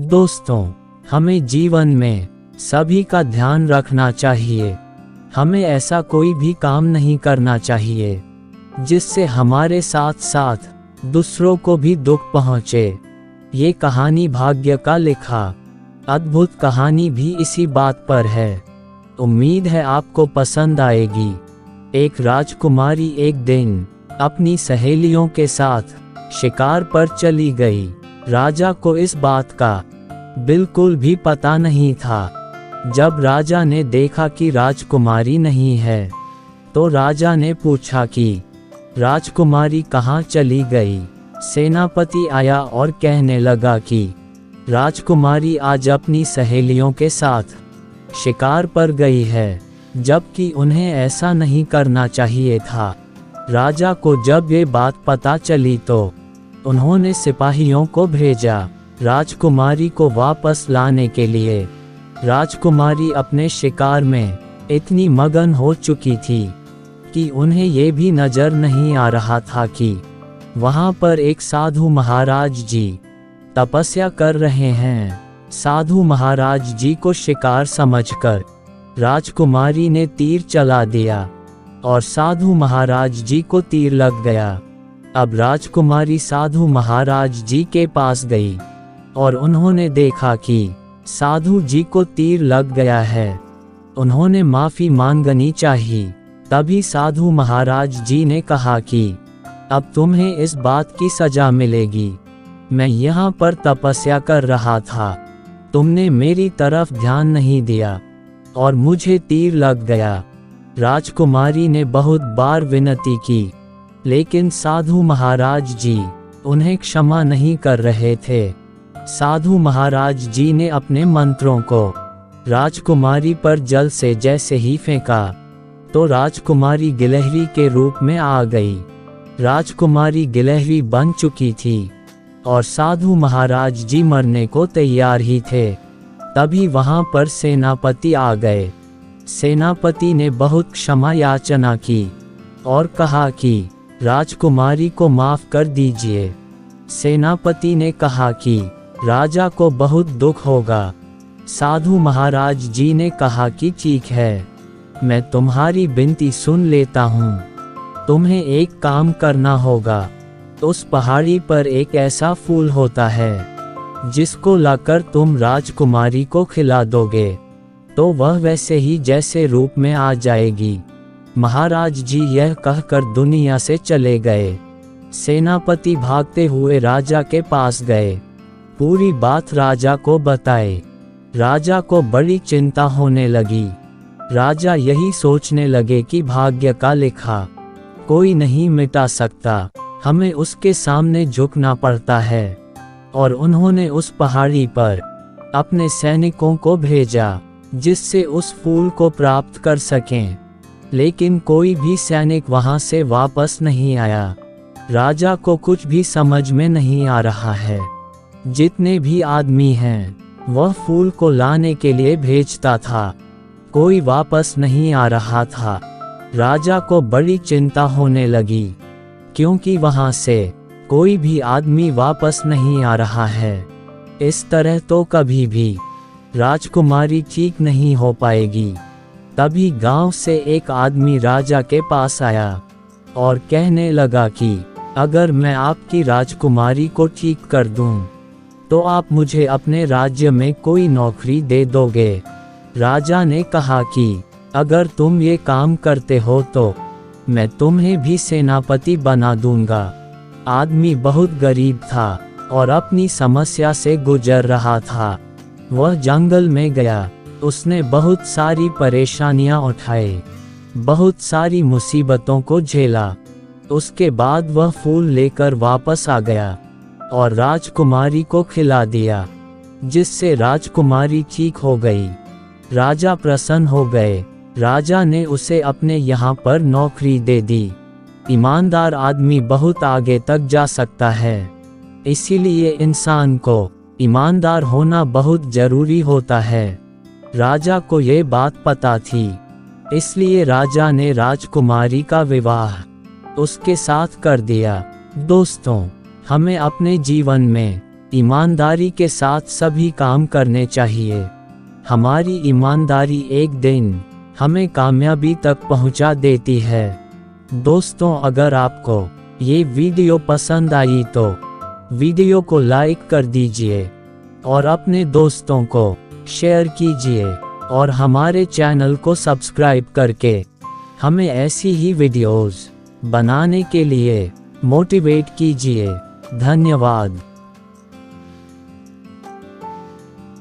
दोस्तों, हमें जीवन में सभी का ध्यान रखना चाहिए। हमें ऐसा कोई भी काम नहीं करना चाहिए जिससे हमारे साथ साथ दूसरों को भी दुख पहुँचे। ये कहानी भाग्य का लिखा अद्भुत कहानी भी इसी बात पर है। उम्मीद है आपको पसंद आएगी। एक राजकुमारी एक दिन अपनी सहेलियों के साथ शिकार पर चली गई। राजा को इस बात का बिल्कुल भी पता नहीं था। जब राजा ने देखा कि राजकुमारी नहीं है तो राजा ने पूछा कि राजकुमारी कहाँ चली गई। सेनापति आया और कहने लगा कि राजकुमारी आज अपनी सहेलियों के साथ शिकार पर गई है, जबकि उन्हें ऐसा नहीं करना चाहिए था। राजा को जब ये बात पता चली तो उन्होंने सिपाहियों को भेजा राजकुमारी को वापस लाने के लिए। राजकुमारी अपने शिकार में इतनी मगन हो चुकी थी कि उन्हें ये भी नजर नहीं आ रहा था कि वहाँ पर एक साधु महाराज जी तपस्या कर रहे हैं। साधु महाराज जी को शिकार समझकर राजकुमारी ने तीर चला दिया और साधु महाराज जी को तीर लग गया। अब राजकुमारी साधु महाराज जी के पास गई और उन्होंने देखा कि साधु जी को तीर लग गया है। उन्होंने माफ़ी मांगनी चाहिए। तभी साधु महाराज जी ने कहा कि अब तुम्हें इस बात की सज़ा मिलेगी। मैं यहाँ पर तपस्या कर रहा था, तुमने मेरी तरफ ध्यान नहीं दिया और मुझे तीर लग गया। राजकुमारी ने बहुत बार विनती की, लेकिन साधु महाराज जी उन्हें क्षमा नहीं कर रहे थे। साधु महाराज जी ने अपने मंत्रों को राजकुमारी पर जल से जैसे ही फेंका तो राजकुमारी गिलहरी के रूप में आ गई। राजकुमारी गिलहरी बन चुकी थी और साधु महाराज जी मरने को तैयार ही थे। तभी वहां पर सेनापति आ गए। सेनापति ने बहुत क्षमा याचना की और कहा कि राजकुमारी को माफ कर दीजिए। सेनापति ने कहा कि राजा को बहुत दुख होगा। साधु महाराज जी ने कहा कि ठीक है, मैं तुम्हारी विनती सुन लेता हूँ। तुम्हें एक काम करना होगा। उस पहाड़ी पर एक ऐसा फूल होता है जिसको लाकर तुम राजकुमारी को खिला दोगे तो वह वैसे ही जैसे रूप में आ जाएगी। महाराज जी यह कहकर दुनिया से चले गए। सेनापति भागते हुए राजा के पास गए, पूरी बात राजा को बताए। राजा को बड़ी चिंता होने लगी। राजा यही सोचने लगे कि भाग्य का लिखा कोई नहीं मिटा सकता, हमें उसके सामने झुकना पड़ता है। और उन्होंने उस पहाड़ी पर अपने सैनिकों को भेजा जिससे उस फूल को प्राप्त कर सकें, लेकिन कोई भी सैनिक वहां से वापस नहीं आया। राजा को कुछ भी समझ में नहीं आ रहा है। जितने भी आदमी हैं वह फूल को लाने के लिए भेजता था, कोई वापस नहीं आ रहा था। राजा को बड़ी चिंता होने लगी क्योंकि वहां से कोई भी आदमी वापस नहीं आ रहा है। इस तरह तो कभी भी राजकुमारी ठीक नहीं हो पाएगी। तभी गांव से एक आदमी राजा के पास आया और कहने लगा कि अगर मैं आपकी राजकुमारी को ठीक कर दूं, तो आप मुझे अपने राज्य में कोई नौकरी दे दोगे। राजा ने कहा कि अगर तुम ये काम करते हो तो मैं तुम्हें भी सेनापति बना दूंगा। आदमी बहुत गरीब था और अपनी समस्या से गुजर रहा था। वह जंगल में गया। उसने बहुत सारी परेशानियां उठाई, बहुत सारी मुसीबतों को झेला। उसके बाद वह फूल लेकर वापस आ गया और राजकुमारी को खिला दिया, जिससे राजकुमारी ठीक हो गई। राजा प्रसन्न हो गए। राजा ने उसे अपने यहाँ पर नौकरी दे दी। ईमानदार आदमी बहुत आगे तक जा सकता है, इसीलिए इंसान को ईमानदार होना बहुत जरूरी होता है। राजा को ये बात पता थी, इसलिए राजा ने राजकुमारी का विवाह उसके साथ कर दिया। दोस्तों, हमें अपने जीवन में ईमानदारी के साथ सभी काम करने चाहिए। हमारी ईमानदारी एक दिन हमें कामयाबी तक पहुंचा देती है। दोस्तों, अगर आपको ये वीडियो पसंद आई तो वीडियो को लाइक कर दीजिए और अपने दोस्तों को शेयर कीजिए और हमारे चैनल को सब्सक्राइब करके हमें ऐसी ही वीडियोस बनाने के लिए मोटिवेट कीजिए। धन्यवाद।